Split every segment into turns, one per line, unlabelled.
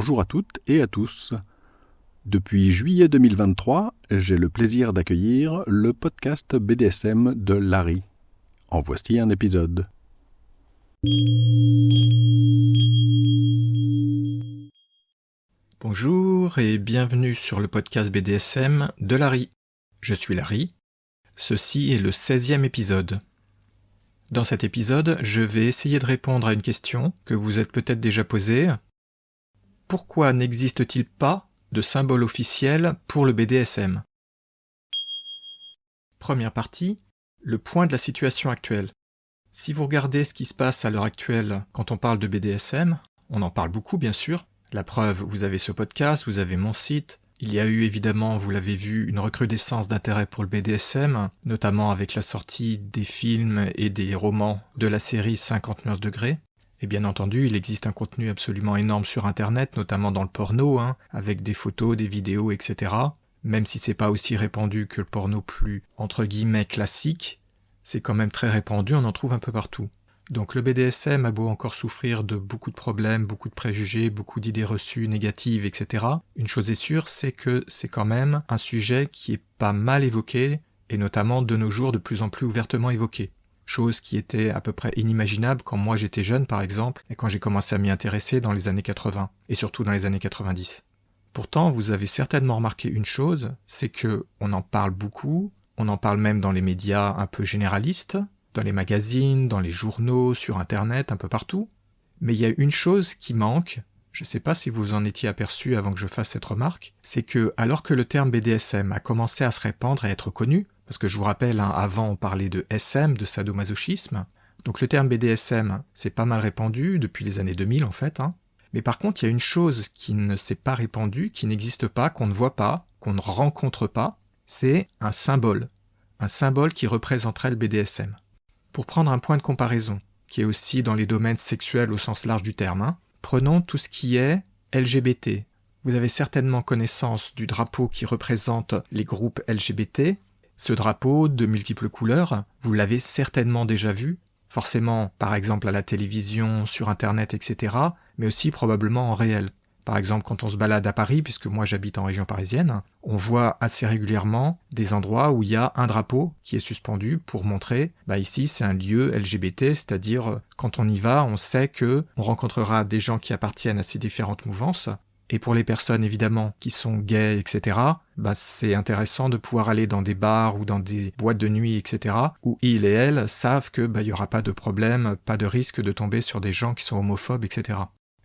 Bonjour à toutes et à tous. Depuis juillet 2023, j'ai le plaisir d'accueillir le podcast BDSM de Larry. En voici un épisode.
Bonjour et bienvenue sur le podcast BDSM de Larry. Je suis Larry. Ceci est le 16e épisode. Dans cet épisode, je vais essayer de répondre à une question que vous êtes peut-être déjà posée. Pourquoi n'existe-t-il pas de symbole officiel pour le BDSM ? Première partie, le point de la situation actuelle. Si vous regardez ce qui se passe à l'heure actuelle quand on parle de BDSM, on en parle beaucoup bien sûr. La preuve, vous avez ce podcast, vous avez mon site. Il y a eu évidemment, vous l'avez vu, une recrudescence d'intérêt pour le BDSM, notamment avec la sortie des films et des romans de la série 50 nuances degrés. Et bien entendu, il existe un contenu absolument énorme sur Internet, notamment dans le porno, avec des photos, des vidéos, etc. Même si c'est pas aussi répandu que le porno plus, entre guillemets, classique, c'est quand même très répandu, on en trouve un peu partout. Donc le BDSM a beau encore souffrir de beaucoup de problèmes, beaucoup de préjugés, beaucoup d'idées reçues négatives, etc. Une chose est sûre, c'est que c'est quand même un sujet qui est pas mal évoqué, et notamment de nos jours de plus en plus ouvertement évoqué. Chose qui était à peu près inimaginable quand moi j'étais jeune par exemple, et quand j'ai commencé à m'y intéresser dans les années 80, et surtout dans les années 90. Pourtant, vous avez certainement remarqué une chose, c'est que on en parle beaucoup, on en parle même dans les médias un peu généralistes, dans les magazines, dans les journaux, sur Internet, un peu partout. Mais il y a une chose qui manque, je ne sais pas si vous en étiez aperçu avant que je fasse cette remarque, c'est que alors que le terme BDSM a commencé à se répandre et à être connu, parce que je vous rappelle, avant on parlait de SM, de sadomasochisme, donc le terme BDSM c'est pas mal répandu depuis les années 2000 en fait, mais par contre il y a une chose qui ne s'est pas répandue, qui n'existe pas, qu'on ne voit pas, qu'on ne rencontre pas, c'est un symbole qui représenterait le BDSM. Pour prendre un point de comparaison, qui est aussi dans les domaines sexuels au sens large du terme, prenons tout ce qui est LGBT. Vous avez certainement connaissance du drapeau qui représente les groupes LGBT. Ce drapeau, de multiples couleurs, vous l'avez certainement déjà vu, forcément par exemple à la télévision, sur Internet, etc., mais aussi probablement en réel. Par exemple, quand on se balade à Paris, puisque moi j'habite en région parisienne, on voit assez régulièrement des endroits où il y a un drapeau qui est suspendu pour montrer, ici c'est un lieu LGBT, c'est-à-dire quand on y va, on sait que on rencontrera des gens qui appartiennent à ces différentes mouvances. Et pour les personnes évidemment qui sont gays, etc., c'est intéressant de pouvoir aller dans des bars ou dans des boîtes de nuit, etc., où ils et elles savent que y aura pas de problème, pas de risque de tomber sur des gens qui sont homophobes, etc.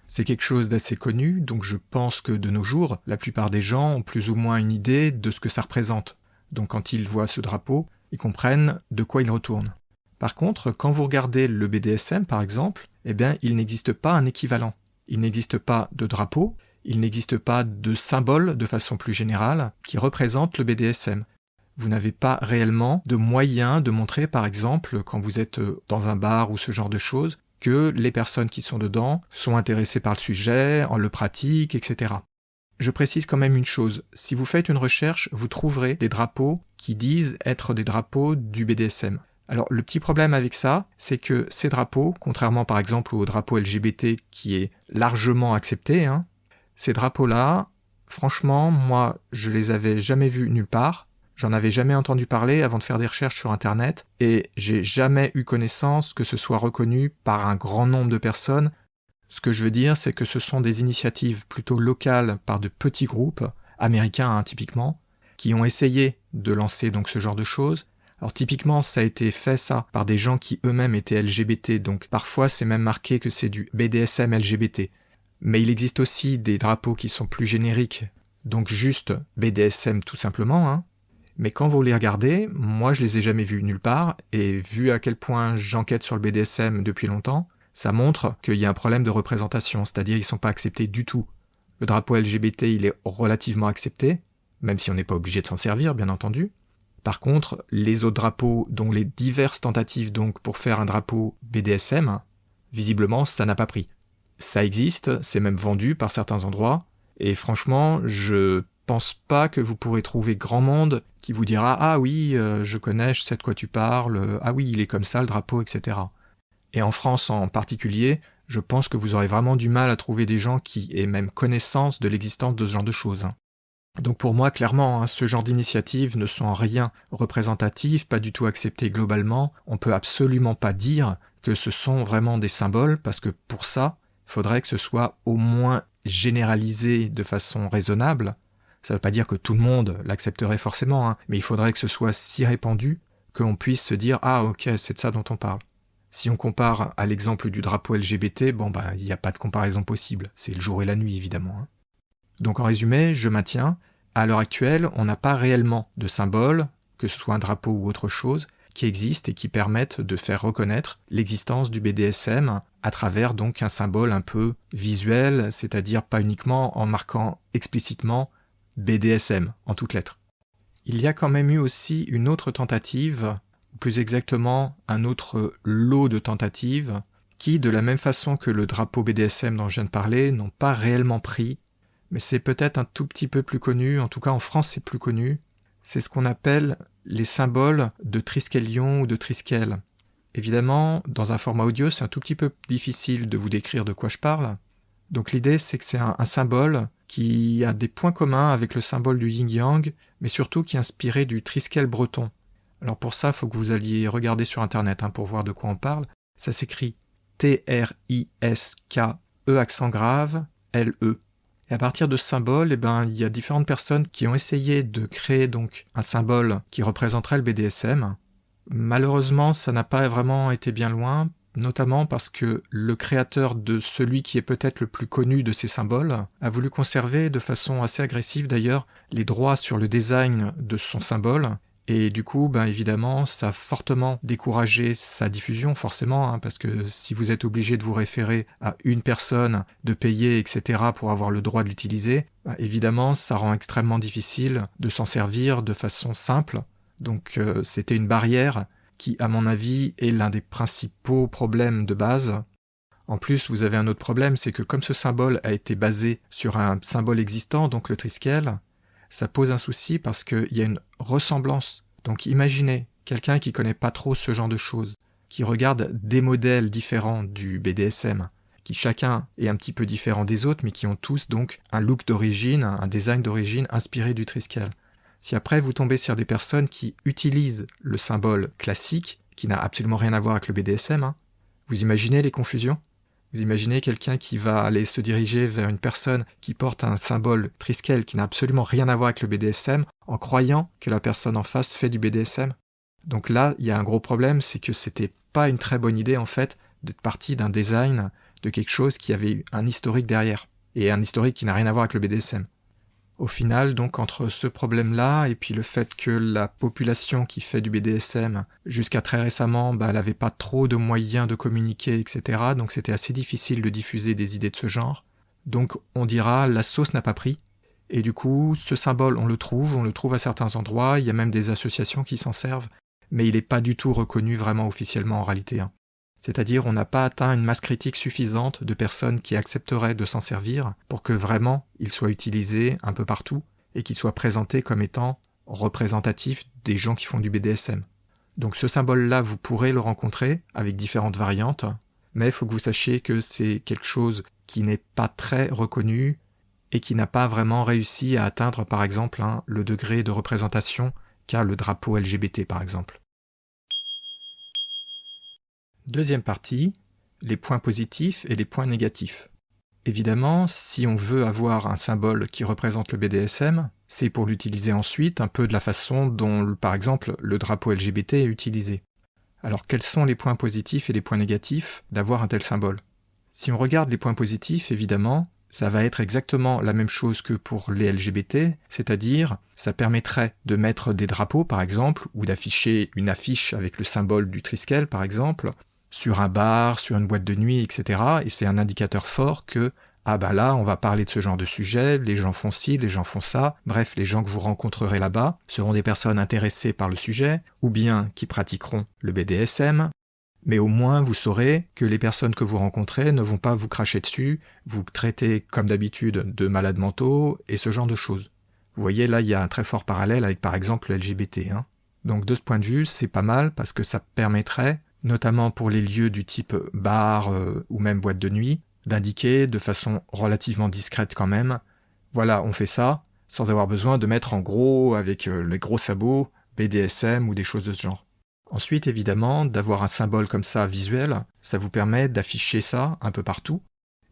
C'est quelque chose d'assez connu, donc je pense que de nos jours, la plupart des gens ont plus ou moins une idée de ce que ça représente. Donc quand ils voient ce drapeau, ils comprennent de quoi il retourne. Par contre, quand vous regardez le BDSM par exemple, il n'existe pas un équivalent. Il n'existe pas de drapeau, il n'existe pas de symbole de façon plus générale qui représente le BDSM. Vous n'avez pas réellement de moyen de montrer par exemple, quand vous êtes dans un bar ou ce genre de choses, que les personnes qui sont dedans sont intéressées par le sujet, le pratiquent, etc. Je précise quand même une chose, si vous faites une recherche, vous trouverez des drapeaux qui disent être des drapeaux du BDSM. Alors le petit problème avec ça, c'est que ces drapeaux, contrairement par exemple au drapeau LGBT qui est largement accepté, ces drapeaux-là, franchement, moi je les avais jamais vus nulle part. J'en avais jamais entendu parler avant de faire des recherches sur Internet et j'ai jamais eu connaissance que ce soit reconnu par un grand nombre de personnes. Ce que je veux dire, c'est que ce sont des initiatives plutôt locales par de petits groupes, américains typiquement, qui ont essayé de lancer donc ce genre de choses. Alors typiquement, ça a été fait ça par des gens qui eux-mêmes étaient LGBT, donc parfois c'est même marqué que c'est du BDSM LGBT. Mais il existe aussi des drapeaux qui sont plus génériques, donc juste BDSM tout simplement, Mais quand vous les regardez, moi je les ai jamais vus nulle part, et vu à quel point j'enquête sur le BDSM depuis longtemps, ça montre qu'il y a un problème de représentation, c'est-à-dire ils sont pas acceptés du tout. Le drapeau LGBT, il est relativement accepté, même si on n'est pas obligé de s'en servir, bien entendu. Par contre, les autres drapeaux, dont les diverses tentatives donc pour faire un drapeau BDSM, visiblement ça n'a pas pris. Ça existe, c'est même vendu par certains endroits, et franchement, je pense pas que vous pourrez trouver grand monde qui vous dira « Ah oui, je connais, je sais de quoi tu parles, ah oui, il est comme ça le drapeau, etc. » Et en France en particulier, je pense que vous aurez vraiment du mal à trouver des gens qui aient même connaissance de l'existence de ce genre de choses. Donc pour moi, clairement, ce genre d'initiatives ne sont en rien représentatives, pas du tout acceptées globalement. On peut absolument pas dire que ce sont vraiment des symboles, parce que pour ça, il faudrait que ce soit au moins généralisé de façon raisonnable. Ça ne veut pas dire que tout le monde l'accepterait forcément, mais il faudrait que ce soit si répandu qu'on puisse se dire « Ah ok, c'est de ça dont on parle ». Si on compare à l'exemple du drapeau LGBT, il n'y a pas de comparaison possible. C'est le jour et la nuit, évidemment. Donc en résumé, je maintiens, à l'heure actuelle, on n'a pas réellement de symbole, que ce soit un drapeau ou autre chose, qui existent et qui permettent de faire reconnaître l'existence du BDSM à travers donc un symbole un peu visuel, c'est-à-dire pas uniquement en marquant explicitement BDSM en toutes lettres. Il y a quand même eu aussi une autre tentative, ou plus exactement un autre lot de tentatives, qui, de la même façon que le drapeau BDSM dont je viens de parler, n'ont pas réellement pris, mais c'est peut-être un tout petit peu plus connu, en tout cas en France c'est plus connu, c'est ce qu'on appelle les symboles de Triskelion ou de Triskel. Évidemment, dans un format audio, c'est un tout petit peu difficile de vous décrire de quoi je parle. Donc l'idée, c'est que c'est un symbole qui a des points communs avec le symbole du yin-yang, mais surtout qui est inspiré du Triskel breton. Alors pour ça, il faut que vous alliez regarder sur Internet pour voir de quoi on parle. Ça s'écrit T-R-I-S-K-E accent grave L-E. Et à partir de ce symbole, il y a différentes personnes qui ont essayé de créer donc un symbole qui représenterait le BDSM. Malheureusement, ça n'a pas vraiment été bien loin, notamment parce que le créateur de celui qui est peut-être le plus connu de ces symboles a voulu conserver de façon assez agressive d'ailleurs les droits sur le design de son symbole. Et du coup, évidemment, ça a fortement découragé sa diffusion, forcément, parce que si vous êtes obligé de vous référer à une personne, de payer, etc., pour avoir le droit de l'utiliser, évidemment, ça rend extrêmement difficile de s'en servir de façon simple. Donc, c'était une barrière qui, à mon avis, est l'un des principaux problèmes de base. En plus, vous avez un autre problème, c'est que comme ce symbole a été basé sur un symbole existant, donc le Triskel, ça pose un souci parce qu'il y a une ressemblance. Donc imaginez quelqu'un qui connaît pas trop ce genre de choses, qui regarde des modèles différents du BDSM, qui chacun est un petit peu différent des autres, mais qui ont tous donc un look d'origine, un design d'origine inspiré du Triskel. Si après vous tombez sur des personnes qui utilisent le symbole classique, qui n'a absolument rien à voir avec le BDSM, vous imaginez les confusions ? Vous imaginez quelqu'un qui va aller se diriger vers une personne qui porte un symbole Triskel qui n'a absolument rien à voir avec le BDSM en croyant que la personne en face fait du BDSM. Donc là, il y a un gros problème, c'est que c'était pas une très bonne idée en fait de partir d'un design de quelque chose qui avait eu un historique derrière et un historique qui n'a rien à voir avec le BDSM. Au final, donc, entre ce problème-là et puis le fait que la population qui fait du BDSM, jusqu'à très récemment, elle n'avait pas trop de moyens de communiquer, etc., donc c'était assez difficile de diffuser des idées de ce genre. Donc, on dira, la sauce n'a pas pris, et du coup, ce symbole, on le trouve à certains endroits, il y a même des associations qui s'en servent, mais il n'est pas du tout reconnu vraiment officiellement en réalité. C'est-à-dire, on n'a pas atteint une masse critique suffisante de personnes qui accepteraient de s'en servir pour que vraiment il soit utilisé un peu partout et qu'il soit présenté comme étant représentatif des gens qui font du BDSM. Donc ce symbole-là, vous pourrez le rencontrer avec différentes variantes, mais il faut que vous sachiez que c'est quelque chose qui n'est pas très reconnu et qui n'a pas vraiment réussi à atteindre, par exemple, le degré de représentation qu'a le drapeau LGBT, par exemple. Deuxième partie, les points positifs et les points négatifs. Évidemment, si on veut avoir un symbole qui représente le BDSM, c'est pour l'utiliser ensuite un peu de la façon dont, par exemple, le drapeau LGBT est utilisé. Alors quels sont les points positifs et les points négatifs d'avoir un tel symbole ? Si on regarde les points positifs, évidemment, ça va être exactement la même chose que pour les LGBT, c'est-à-dire ça permettrait de mettre des drapeaux, par exemple, ou d'afficher une affiche avec le symbole du Triskel, par exemple, sur un bar, sur une boîte de nuit, etc. Et c'est un indicateur fort que, là, on va parler de ce genre de sujet, les gens font ci, les gens font ça, bref, les gens que vous rencontrerez là-bas seront des personnes intéressées par le sujet, ou bien qui pratiqueront le BDSM, mais au moins vous saurez que les personnes que vous rencontrez ne vont pas vous cracher dessus, vous traiter comme d'habitude de malades mentaux, et ce genre de choses. Vous voyez, là, il y a un très fort parallèle avec, par exemple, le LGBT. Donc de ce point de vue, c'est pas mal, parce que ça permettrait notamment pour les lieux du type bar ou même boîte de nuit, d'indiquer de façon relativement discrète quand même, voilà, on fait ça, sans avoir besoin de mettre en gros avec les gros sabots, BDSM ou des choses de ce genre. Ensuite, évidemment, d'avoir un symbole comme ça visuel, ça vous permet d'afficher ça un peu partout,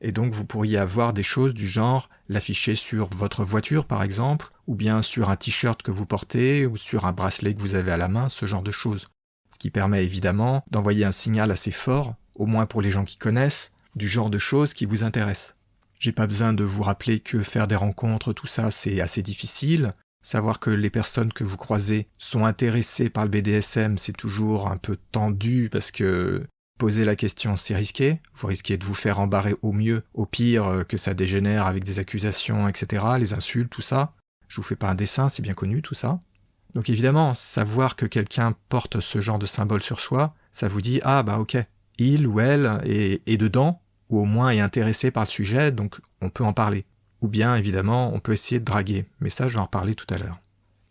et donc vous pourriez avoir des choses du genre l'afficher sur votre voiture par exemple, ou bien sur un t-shirt que vous portez, ou sur un bracelet que vous avez à la main, ce genre de choses. Ce qui permet évidemment d'envoyer un signal assez fort, au moins pour les gens qui connaissent, du genre de choses qui vous intéressent. J'ai pas besoin de vous rappeler que faire des rencontres, tout ça, c'est assez difficile. Savoir que les personnes que vous croisez sont intéressées par le BDSM, c'est toujours un peu tendu parce que poser la question, c'est risqué. Vous risquez de vous faire embarrer au mieux, au pire que ça dégénère avec des accusations, etc., les insultes, tout ça. Je vous fais pas un dessin, c'est bien connu, tout ça. Donc évidemment, savoir que quelqu'un porte ce genre de symbole sur soi, ça vous dit « Ah bah ok, il ou elle est dedans », ou au moins est intéressé par le sujet, donc on peut en parler. Ou bien, évidemment, on peut essayer de draguer, mais ça, je vais en reparler tout à l'heure.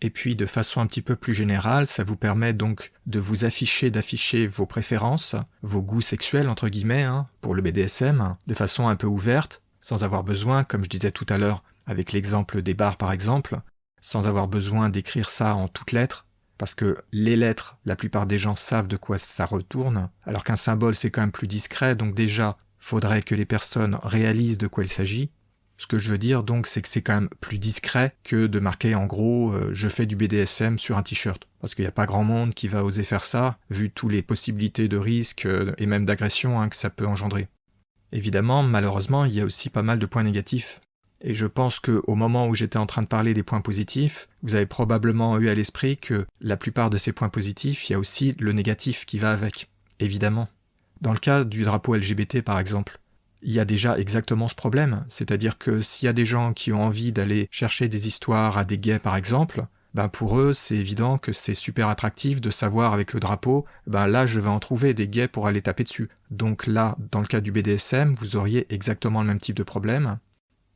Et puis, de façon un petit peu plus générale, ça vous permet donc de vous d'afficher vos préférences, vos goûts sexuels, entre guillemets, pour le BDSM, de façon un peu ouverte, sans avoir besoin, comme je disais tout à l'heure, avec l'exemple des bars par exemple, sans avoir besoin d'écrire ça en toutes lettres, parce que les lettres, la plupart des gens savent de quoi ça retourne, alors qu'un symbole c'est quand même plus discret, donc déjà, faudrait que les personnes réalisent de quoi il s'agit. Ce que je veux dire donc, c'est que c'est quand même plus discret que de marquer en gros « je fais du BDSM » sur un t-shirt. Parce qu'il n'y a pas grand monde qui va oser faire ça, vu toutes les possibilités de risques et même d'agression que ça peut engendrer. Évidemment, malheureusement, il y a aussi pas mal de points négatifs. Et je pense qu'au moment où j'étais en train de parler des points positifs, vous avez probablement eu à l'esprit que la plupart de ces points positifs, il y a aussi le négatif qui va avec, évidemment. Dans le cas du drapeau LGBT par exemple, il y a déjà exactement ce problème, c'est-à-dire que s'il y a des gens qui ont envie d'aller chercher des histoires à des gays par exemple, pour eux c'est évident que c'est super attractif de savoir avec le drapeau, là je vais en trouver des gays pour aller taper dessus. Donc là, dans le cas du BDSM, vous auriez exactement le même type de problème.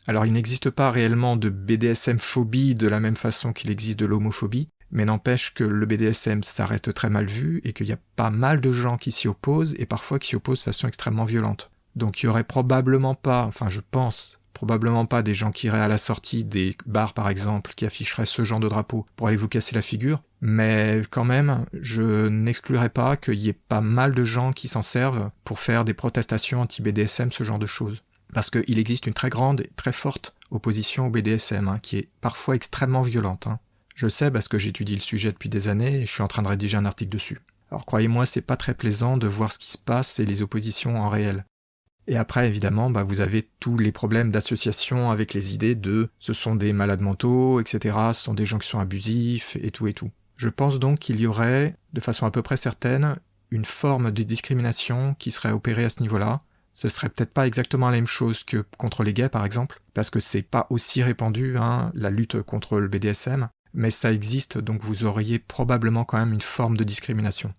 Alors il n'existe pas réellement de BDSM-phobie de la même façon qu'il existe de l'homophobie, mais n'empêche que le BDSM ça reste très mal vu et qu'il y a pas mal de gens qui s'y opposent et parfois qui s'y opposent de façon extrêmement violente. Donc il y aurait probablement pas, je pense, probablement pas des gens qui iraient à la sortie des bars par exemple, qui afficheraient ce genre de drapeau pour aller vous casser la figure, mais quand même, je n'exclurais pas qu'il y ait pas mal de gens qui s'en servent pour faire des protestations anti-BDSM, ce genre de choses. Parce qu'il existe une très grande et très forte opposition au BDSM, qui est parfois extrêmement violente. Je sais parce que j'étudie le sujet depuis des années et je suis en train de rédiger un article dessus. Alors croyez-moi, c'est pas très plaisant de voir ce qui se passe et les oppositions en réel. Et après, évidemment, vous avez tous les problèmes d'association avec les idées de « ce sont des malades mentaux, etc., ce sont des gens qui sont abusifs, et tout et tout ». Je pense donc qu'il y aurait, de façon à peu près certaine, une forme de discrimination qui serait opérée à ce niveau-là. Ce serait peut-être pas exactement la même chose que contre les gays, par exemple, parce que c'est pas aussi répandu, la lutte contre le BDSM, mais ça existe, donc vous auriez probablement quand même une forme de discrimination.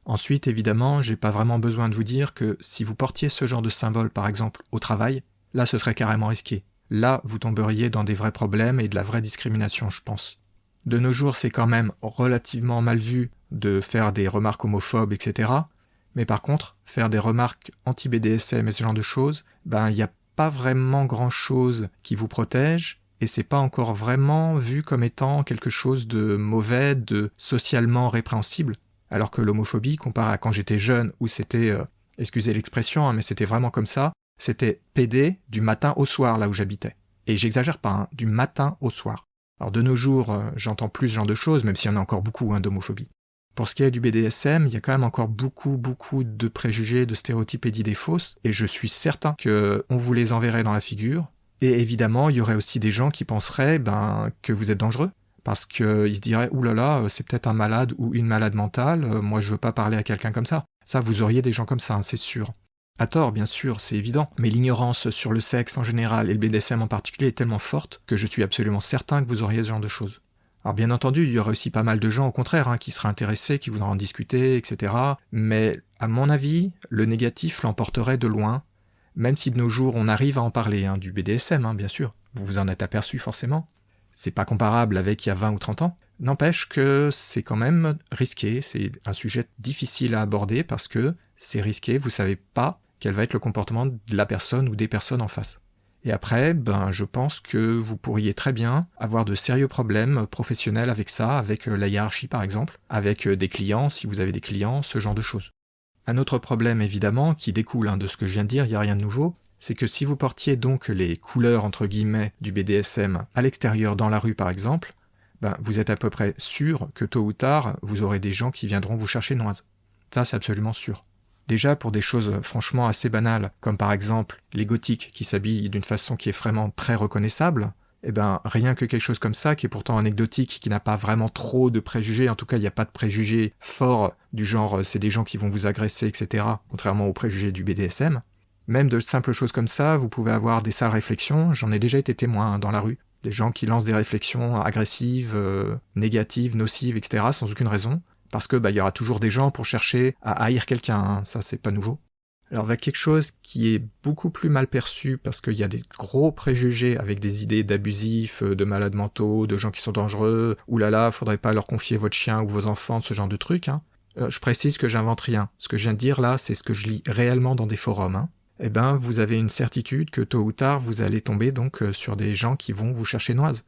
Ensuite, évidemment, j'ai pas vraiment besoin de vous dire que si vous portiez ce genre de symbole, par exemple, au travail, là ce serait carrément risqué. Là, vous tomberiez dans des vrais problèmes et de la vraie discrimination, je pense. De nos jours, c'est quand même relativement mal vu de faire des remarques homophobes, etc. Mais par contre, faire des remarques anti-BDSM et ce genre de choses, il n'y a pas vraiment grand-chose qui vous protège, et c'est pas encore vraiment vu comme étant quelque chose de mauvais, de socialement répréhensible. Alors que l'homophobie, comparé à quand j'étais jeune, où c'était, excusez l'expression, mais c'était vraiment comme ça, c'était PD du matin au soir, là où j'habitais. Et j'exagère pas, du matin au soir. Alors de nos jours, j'entends plus ce genre de choses, même s'il y en a encore beaucoup d'homophobie. Pour ce qui est du BDSM, il y a quand même encore beaucoup de préjugés, de stéréotypes et d'idées fausses, et je suis certain qu'on vous les enverrait dans la figure. Et évidemment, il y aurait aussi des gens qui penseraient que vous êtes dangereux. Parce qu'ils se diraient « Ouh là là, c'est peut-être un malade ou une malade mentale, moi je veux pas parler à quelqu'un comme ça ». Ça, vous auriez des gens comme ça, c'est sûr. À tort, bien sûr, c'est évident, mais l'ignorance sur le sexe en général et le BDSM en particulier est tellement forte que je suis absolument certain que vous auriez ce genre de choses. Alors bien entendu, il y aurait aussi pas mal de gens au contraire qui seraient intéressés, qui voudraient en discuter, etc. Mais à mon avis, le négatif l'emporterait de loin, même si de nos jours on arrive à en parler, du BDSM, bien sûr. Vous vous en êtes aperçu forcément. C'est pas comparable avec il y a 20 ou 30 ans, N'empêche que c'est quand même risqué, c'est un sujet difficile à aborder parce que c'est risqué, vous savez pas quel va être le comportement de la personne ou des personnes en face. Et après, je pense que vous pourriez très bien avoir de sérieux problèmes professionnels avec ça, avec la hiérarchie par exemple, avec des clients, si vous avez des clients, ce genre de choses. Un autre problème évidemment, qui découle de ce que je viens de dire, il n'y a rien de nouveau, c'est que si vous portiez donc les couleurs entre guillemets du BDSM à l'extérieur dans la rue par exemple, vous êtes à peu près sûr que tôt ou tard, vous aurez des gens qui viendront vous chercher noise. Ça, c'est absolument sûr. Déjà pour des choses franchement assez banales, comme par exemple les gothiques qui s'habillent d'une façon qui est vraiment très reconnaissable, rien que quelque chose comme ça, qui est pourtant anecdotique, qui n'a pas vraiment trop de préjugés, en tout cas il n'y a pas de préjugés forts du genre c'est des gens qui vont vous agresser, etc., contrairement aux préjugés du BDSM. Même de simples choses comme ça, vous pouvez avoir des sales réflexions, j'en ai déjà été témoin dans la rue. Des gens qui lancent des réflexions agressives, négatives, nocives, etc., sans aucune raison, parce que y aura toujours des gens pour chercher à haïr quelqu'un, ça c'est pas nouveau. Alors avec quelque chose qui est beaucoup plus mal perçu, parce qu'il y a des gros préjugés avec des idées d'abusifs, de malades mentaux, de gens qui sont dangereux, oulala, faudrait pas leur confier votre chien ou vos enfants, ce genre de trucs, Je précise que j'invente rien. Ce que je viens de dire là, c'est ce que je lis réellement dans des forums, vous avez une certitude que tôt ou tard, vous allez tomber donc sur des gens qui vont vous chercher noise.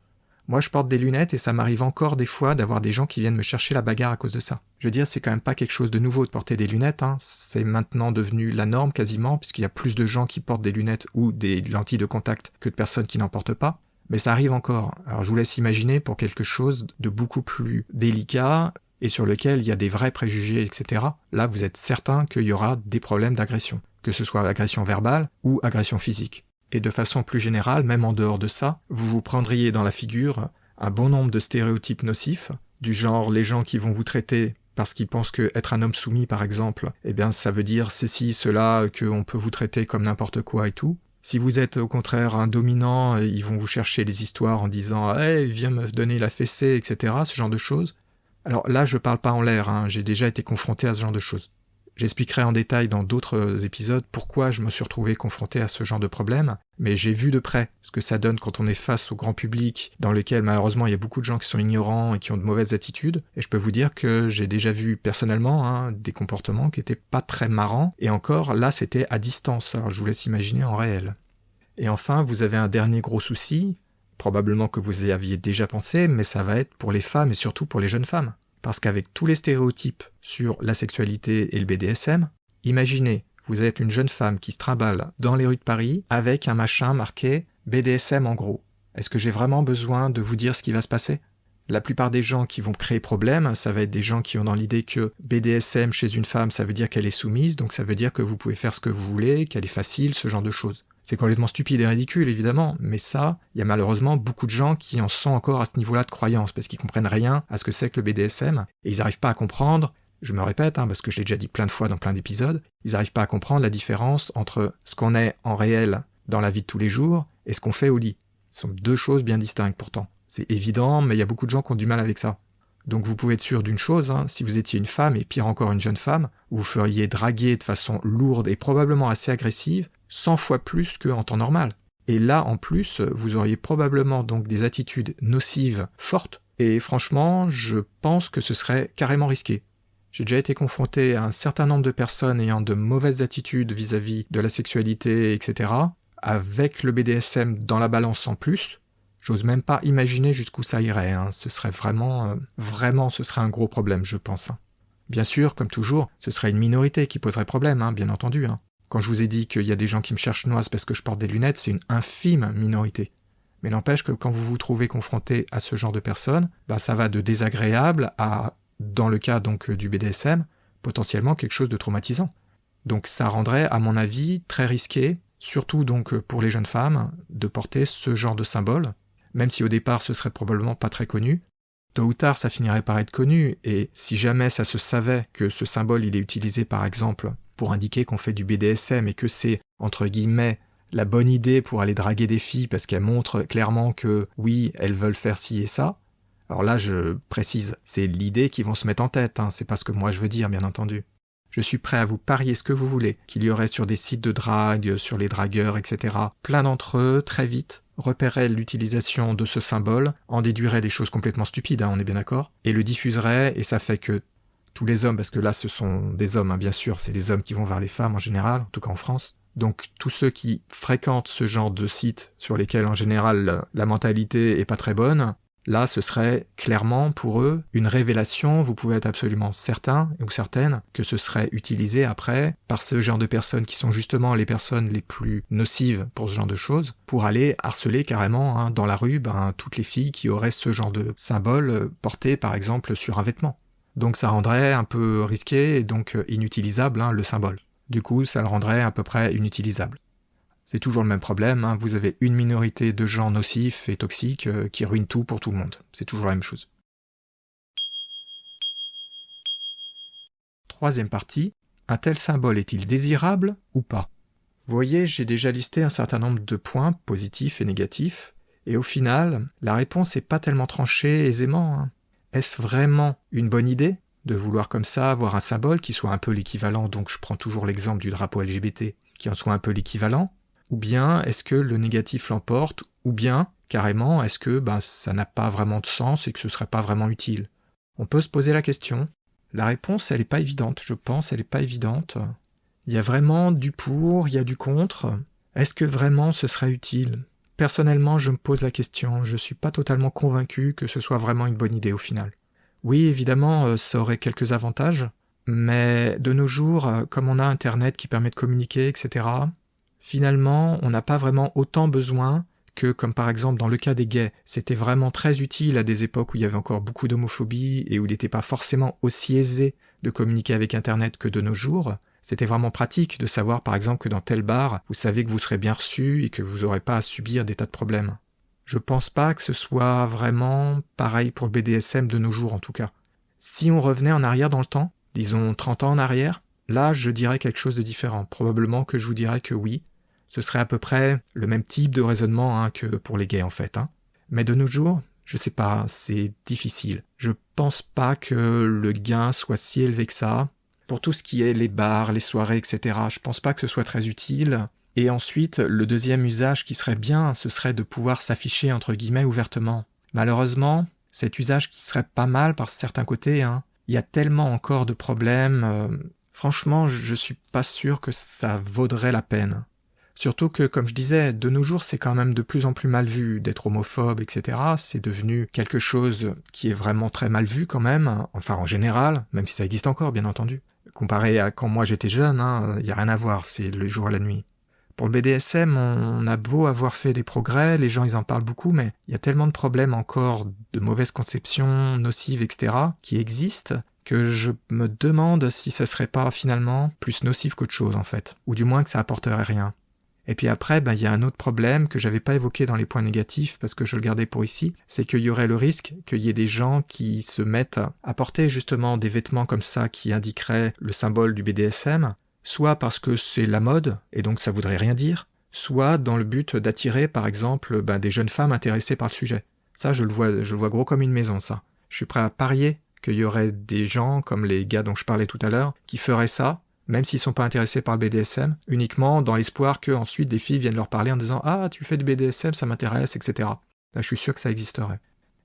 Moi, je porte des lunettes et ça m'arrive encore des fois d'avoir des gens qui viennent me chercher la bagarre à cause de ça. Je veux dire, c'est quand même pas quelque chose de nouveau de porter des lunettes, C'est maintenant devenu la norme quasiment, puisqu'il y a plus de gens qui portent des lunettes ou des lentilles de contact que de personnes qui n'en portent pas. Mais ça arrive encore. Alors je vous laisse imaginer pour quelque chose de beaucoup plus délicat et sur lequel il y a des vrais préjugés, etc. Là, vous êtes certain qu'il y aura des problèmes d'agression, que ce soit agression verbale ou agression physique. Et de façon plus générale, même en dehors de ça, vous vous prendriez dans la figure un bon nombre de stéréotypes nocifs, du genre les gens qui vont vous traiter parce qu'ils pensent que être un homme soumis, par exemple, ça veut dire ceci, cela, qu'on peut vous traiter comme n'importe quoi et tout. Si vous êtes au contraire un dominant, ils vont vous chercher les histoires en disant « Hey, viens me donner la fessée, etc. » ce genre de choses. Alors là, je parle pas en l'air, j'ai déjà été confronté à ce genre de choses. J'expliquerai en détail dans d'autres épisodes pourquoi je me suis retrouvé confronté à ce genre de problème, mais j'ai vu de près ce que ça donne quand on est face au grand public, dans lequel malheureusement il y a beaucoup de gens qui sont ignorants et qui ont de mauvaises attitudes, et je peux vous dire que j'ai déjà vu personnellement des comportements qui étaient pas très marrants, et encore là c'était à distance, alors je vous laisse imaginer en réel. Et enfin, vous avez un dernier gros souci, probablement que vous y aviez déjà pensé, mais ça va être pour les femmes et surtout pour les jeunes femmes. Parce qu'avec tous les stéréotypes sur la sexualité et le BDSM, imaginez, vous êtes une jeune femme qui se trimballe dans les rues de Paris avec un machin marqué BDSM en gros. Est-ce que j'ai vraiment besoin de vous dire ce qui va se passer ? La plupart des gens qui vont créer problème, ça va être des gens qui ont dans l'idée que BDSM chez une femme, ça veut dire qu'elle est soumise, donc ça veut dire que vous pouvez faire ce que vous voulez, qu'elle est facile, ce genre de choses. C'est complètement stupide et ridicule, évidemment, mais ça, il y a malheureusement beaucoup de gens qui en sont encore à ce niveau-là de croyance, parce qu'ils comprennent rien à ce que c'est que le BDSM, et ils n'arrivent pas à comprendre, je me répète, parce que je l'ai déjà dit plein de fois dans plein d'épisodes, ils n'arrivent pas à comprendre la différence entre ce qu'on est en réel dans la vie de tous les jours et ce qu'on fait au lit. Ce sont deux choses bien distinctes pourtant. C'est évident, mais il y a beaucoup de gens qui ont du mal avec ça. Donc vous pouvez être sûr d'une chose, si vous étiez une femme, et pire encore une jeune femme, vous feriez draguer de façon lourde et probablement assez agressive, 100 fois plus qu'en temps normal. Et là, en plus, vous auriez probablement donc des attitudes nocives fortes, et franchement, je pense que ce serait carrément risqué. J'ai déjà été confronté à un certain nombre de personnes ayant de mauvaises attitudes vis-à-vis de la sexualité, etc., avec le BDSM dans la balance en plus. J'ose même pas imaginer jusqu'où ça irait, ce serait vraiment, ce serait un gros problème, je pense. Bien sûr, comme toujours, ce serait une minorité qui poserait problème, bien entendu. Quand je vous ai dit qu'il y a des gens qui me cherchent noise parce que je porte des lunettes, c'est une infime minorité. Mais n'empêche que quand vous vous trouvez confronté à ce genre de personnes, ça va de désagréable à, dans le cas donc du BDSM, potentiellement quelque chose de traumatisant. Donc ça rendrait, à mon avis, très risqué, surtout donc pour les jeunes femmes, de porter ce genre de symbole, même si au départ ce serait probablement pas très connu. Tôt ou tard, ça finirait par être connu, et si jamais ça se savait que ce symbole il est utilisé par exemple pour indiquer qu'on fait du BDSM et que c'est, entre guillemets, la bonne idée pour aller draguer des filles parce qu'elles montrent clairement que, oui, elles veulent faire ci et ça, alors là, je précise, c'est l'idée qu'ils vont se mettre en tête, c'est pas ce que moi je veux dire, bien entendu. Je suis prêt à vous parier ce que vous voulez, qu'il y aurait sur des sites de drague, sur les dragueurs, etc. Plein d'entre eux, très vite, repéreraient l'utilisation de ce symbole, en déduiraient des choses complètement stupides, on est bien d'accord, et le diffuseraient, et ça fait que tous les hommes, parce que là ce sont des hommes, bien sûr, c'est les hommes qui vont vers les femmes en général, en tout cas en France, donc tous ceux qui fréquentent ce genre de sites sur lesquels en général la mentalité est pas très bonne, là, ce serait clairement pour eux une révélation, vous pouvez être absolument certain ou certaine que ce serait utilisé après par ce genre de personnes qui sont justement les personnes les plus nocives pour ce genre de choses, pour aller harceler carrément dans la rue toutes les filles qui auraient ce genre de symbole porté par exemple sur un vêtement. Donc ça rendrait un peu risqué et donc inutilisable le symbole. Du coup, ça le rendrait à peu près inutilisable. C'est toujours le même problème, vous avez une minorité de gens nocifs et toxiques qui ruinent tout pour tout le monde. C'est toujours la même chose. Troisième partie, un tel symbole est-il désirable ou pas ? Vous voyez, j'ai déjà listé un certain nombre de points positifs et négatifs, et au final, la réponse n'est pas tellement tranchée aisément. Est-ce vraiment une bonne idée de vouloir comme ça avoir un symbole qui soit un peu l'équivalent, donc je prends toujours l'exemple du drapeau LGBT, qui en soit un peu l'équivalent ? Ou bien est-ce que le négatif l'emporte, ou bien, carrément, est-ce que ça n'a pas vraiment de sens et que ce serait pas vraiment utile ? On peut se poser la question. La réponse, elle est pas évidente, je pense, elle est pas évidente. Il y a vraiment du pour, il y a du contre. Est-ce que vraiment ce serait utile ? Personnellement, je me pose la question, je suis pas totalement convaincu que ce soit vraiment une bonne idée au final. Oui, évidemment, ça aurait quelques avantages, mais de nos jours, comme on a Internet qui permet de communiquer, etc., finalement, on n'a pas vraiment autant besoin que, comme par exemple dans le cas des gays, c'était vraiment très utile à des époques où il y avait encore beaucoup d'homophobie et où il n'était pas forcément aussi aisé de communiquer avec Internet que de nos jours. C'était vraiment pratique de savoir par exemple que dans tel bar, vous savez que vous serez bien reçu et que vous n'aurez pas à subir des tas de problèmes. Je pense pas que ce soit vraiment pareil pour le BDSM de nos jours en tout cas. Si on revenait en arrière dans le temps, disons 30 ans en arrière, là je dirais quelque chose de différent. Probablement que je vous dirais que oui, ce serait à peu près le même type de raisonnement que pour les gays en fait. Mais de nos jours, je sais pas, c'est difficile. Je pense pas que le gain soit si élevé que ça. Pour tout ce qui est les bars, les soirées, etc., je pense pas que ce soit très utile. Et ensuite, le deuxième usage qui serait bien, ce serait de pouvoir s'afficher entre guillemets ouvertement. Malheureusement, cet usage qui serait pas mal par certains côtés, il y a tellement encore de problèmes. Franchement, je suis pas sûr que ça vaudrait la peine. Surtout que, comme je disais, de nos jours, c'est quand même de plus en plus mal vu d'être homophobe, etc. C'est devenu quelque chose qui est vraiment très mal vu quand même, enfin en général, même si ça existe encore, bien entendu. Comparé à quand moi j'étais jeune, y a rien à voir, c'est le jour et la nuit. Pour le BDSM, on a beau avoir fait des progrès, les gens ils en parlent beaucoup, mais il y a tellement de problèmes encore, de mauvaises conceptions, nocives, etc., qui existent, que je me demande si ça serait pas finalement plus nocif qu'autre chose en fait, ou du moins que ça apporterait rien. Et puis après, il y a un autre problème que j'avais pas évoqué dans les points négatifs parce que je le gardais pour ici, c'est qu'il y aurait le risque qu'il y ait des gens qui se mettent à porter justement des vêtements comme ça qui indiqueraient le symbole du BDSM, soit parce que c'est la mode, et donc ça voudrait rien dire, soit dans le but d'attirer par exemple des jeunes femmes intéressées par le sujet. Ça, je le vois gros comme une maison, ça. Je suis prêt à parier qu'il y aurait des gens, comme les gars dont je parlais tout à l'heure, qui feraient ça, même s'ils sont pas intéressés par le BDSM, uniquement dans l'espoir que ensuite des filles viennent leur parler en disant « Ah, tu fais du BDSM, ça m'intéresse, etc. » Là, je suis sûr que ça existerait.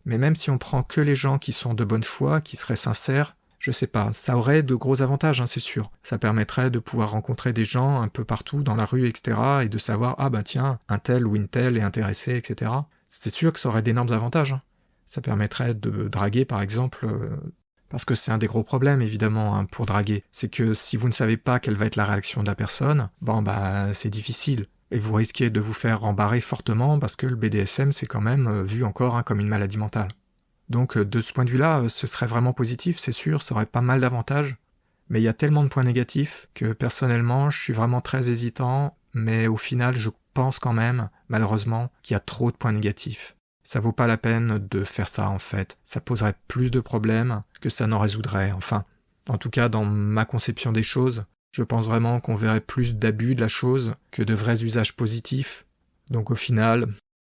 Mais même si on prend que les gens qui sont de bonne foi, qui seraient sincères, je sais pas, ça aurait de gros avantages, c'est sûr. Ça permettrait de pouvoir rencontrer des gens un peu partout dans la rue, etc. et de savoir « Ah tiens, un tel ou une telle est intéressé, etc. » C'est sûr que ça aurait d'énormes avantages. Ça permettrait de draguer, par exemple... Parce que c'est un des gros problèmes, évidemment, pour draguer. C'est que si vous ne savez pas quelle va être la réaction de la personne, c'est difficile. Et vous risquez de vous faire rembarrer fortement parce que le BDSM, c'est quand même vu encore comme une maladie mentale. Donc, de ce point de vue-là, ce serait vraiment positif, c'est sûr, ça aurait pas mal d'avantages. Mais il y a tellement de points négatifs que, personnellement, je suis vraiment très hésitant, mais au final, je pense quand même, malheureusement, qu'il y a trop de points négatifs. Ça vaut pas la peine de faire ça en fait. Ça poserait plus de problèmes que ça n'en résoudrait. Enfin, en tout cas dans ma conception des choses, je pense vraiment qu'on verrait plus d'abus de la chose que de vrais usages positifs. Donc au final,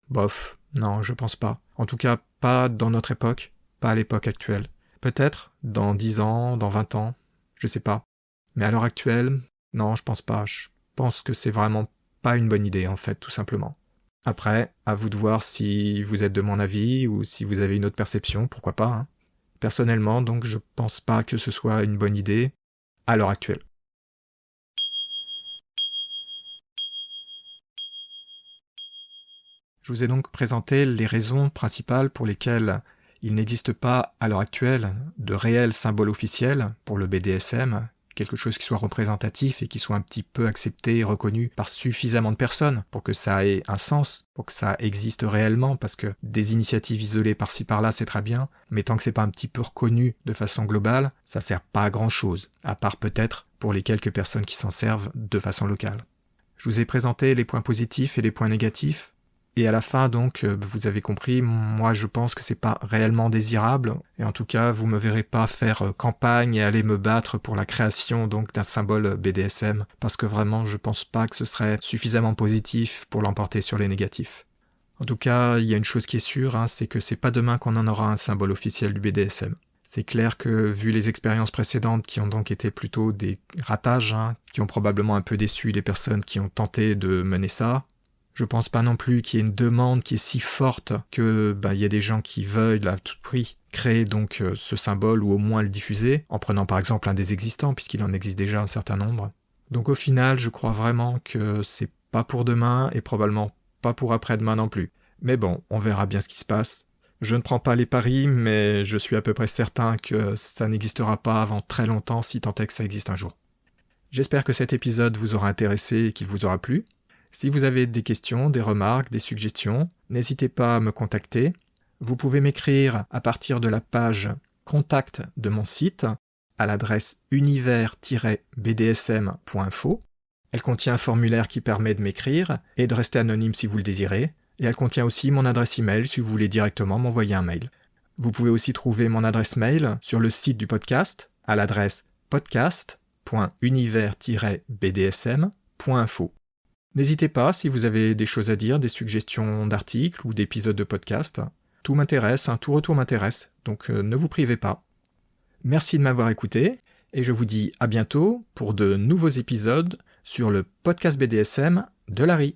bof, non, je pense pas. En tout cas, pas dans notre époque, pas à l'époque actuelle. Peut-être dans 10 ans, dans 20 ans, je sais pas. Mais à l'heure actuelle, non, je pense pas. Je pense que c'est vraiment pas une bonne idée, en fait, tout simplement. Après, à vous de voir si vous êtes de mon avis ou si vous avez une autre perception, pourquoi pas, hein. Personnellement, donc, je pense pas que ce soit une bonne idée à l'heure actuelle. Je vous ai donc présenté les raisons principales pour lesquelles il n'existe pas, à l'heure actuelle, de réel symbole officiel pour le BDSM, quelque chose qui soit représentatif et qui soit un petit peu accepté et reconnu par suffisamment de personnes pour que ça ait un sens, pour que ça existe réellement, parce que des initiatives isolées par-ci par-là, c'est très bien, mais tant que c'est pas un petit peu reconnu de façon globale, ça sert pas à grand-chose, à part peut-être pour les quelques personnes qui s'en servent de façon locale. Je vous ai présenté les points positifs et les points négatifs. Et à la fin, donc, vous avez compris, moi je pense que c'est pas réellement désirable, et en tout cas, vous me verrez pas faire campagne et aller me battre pour la création donc d'un symbole BDSM, parce que vraiment, je pense pas que ce serait suffisamment positif pour l'emporter sur les négatifs. En tout cas, il y a une chose qui est sûre, hein, c'est que c'est pas demain qu'on en aura un symbole officiel du BDSM. C'est clair que, vu les expériences précédentes qui ont donc été plutôt des ratages, hein, qui ont probablement un peu déçu les personnes qui ont tenté de mener ça, je pense pas non plus qu'il y ait une demande qui est si forte que y a des gens qui veuillent à tout prix créer donc ce symbole ou au moins le diffuser, en prenant par exemple un des existants, puisqu'il en existe déjà un certain nombre. Donc au final, je crois vraiment que c'est pas pour demain et probablement pas pour après-demain non plus. Mais bon, on verra bien ce qui se passe. Je ne prends pas les paris, mais je suis à peu près certain que ça n'existera pas avant très longtemps, si tant est que ça existe un jour. J'espère que cet épisode vous aura intéressé et qu'il vous aura plu. Si vous avez des questions, des remarques, des suggestions, n'hésitez pas à me contacter. Vous pouvez m'écrire à partir de la page contact de mon site à l'adresse univers-bdsm.info. Elle contient un formulaire qui permet de m'écrire et de rester anonyme si vous le désirez. Et elle contient aussi mon adresse email si vous voulez directement m'envoyer un mail. Vous pouvez aussi trouver mon adresse mail sur le site du podcast à l'adresse podcast.univers-bdsm.info. N'hésitez pas si vous avez des choses à dire, des suggestions d'articles ou d'épisodes de podcast. Tout m'intéresse, tout retour m'intéresse, donc ne vous privez pas. Merci de m'avoir écouté, et je vous dis à bientôt pour de nouveaux épisodes sur le podcast BDSM de Larry.